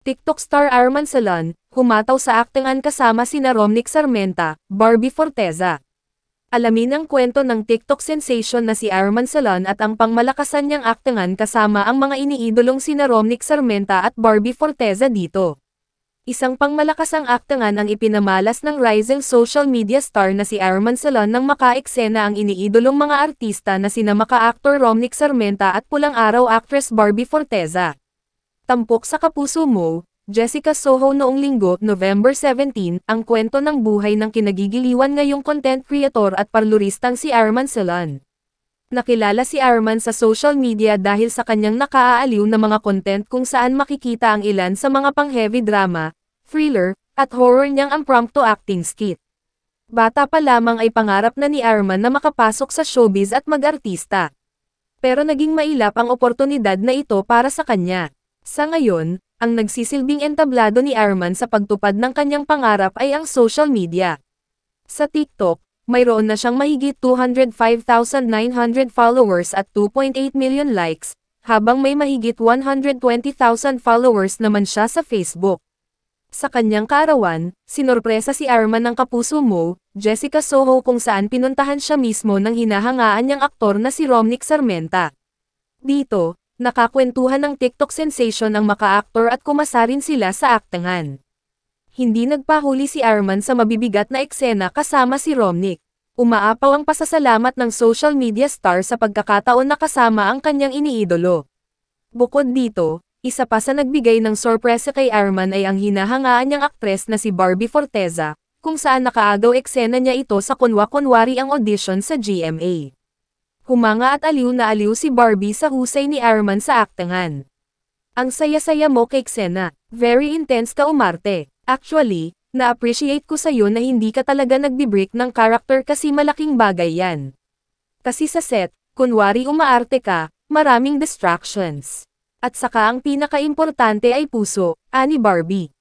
TikTok star Arman Salan, humataw sa aktingan kasama sina Romnick Sarmenta, Barbie Forteza. Alamin ang kwento ng TikTok sensation na si Arman Salan at ang pangmalakasan niyang aktingan kasama ang mga iniidolong sina Romnick Sarmenta at Barbie Forteza dito. Isang pangmalakasang aktingan ang ipinamalas ng rising social media star na si Arman Salan nang makaeksena ang iniidolong mga artista na sina maka-actor Romnick Sarmenta at pulang araw actress Barbie Forteza. Tampok sa Kapuso Mo, Jessica Soho noong Linggo, November 17, ang kwento ng buhay ng kinagigiliwan ngayong content creator at parluristang si Arman Salan. Nakilala si Arman sa social media dahil sa kanyang nakaaaliw na mga content kung saan makikita ang ilan sa mga pang-heavy drama, thriller, at horror niyang impromptu acting skit. Bata pa lamang ay pangarap na ni Arman na makapasok sa showbiz at mag-artista. Pero naging mailap ang oportunidad na ito para sa kanya. Sa ngayon, ang nagsisilbing entablado ni Arman sa pagtupad ng kanyang pangarap ay ang social media. Sa TikTok, mayroon na siyang mahigit 205,900 followers at 2.8 million likes, habang may mahigit 120,000 followers naman siya sa Facebook. Sa kanyang kaarawan, sinorpresa si Arman ng Kapuso Mo, Jessica Soho kung saan pinuntahan siya mismo ng hinahangaan niyang aktor na si Romnick Sarmenta. Dito, nakakwentuhan ng TikTok sensation ang maka-actor at kumasarin sila sa aktingan. Hindi nagpahuli si Arman sa mabibigat na eksena kasama si Romnick. Umaapaw ang pasasalamat ng social media star sa pagkakataon na kasama ang kanyang iniidolo. Bukod dito, isa pa sa nagbigay ng sorpresa kay Arman ay ang hinahangaan niyang aktres na si Barbie Forteza, kung saan nakaagaw eksena niya ito sa kunwa-kunwari ang audition sa GMA. Humanga at aliw na aliw si Barbie sa husay ni Arman sa aktingan. Ang saya-saya mo kay Xena, very intense ka umarte. Actually, na-appreciate ko sa'yo na hindi ka talaga nagbi-break ng character kasi malaking bagay yan. Kasi sa set, kunwari umaarte ka, maraming distractions. At saka ang pinaka-importante ay puso, ani Barbie.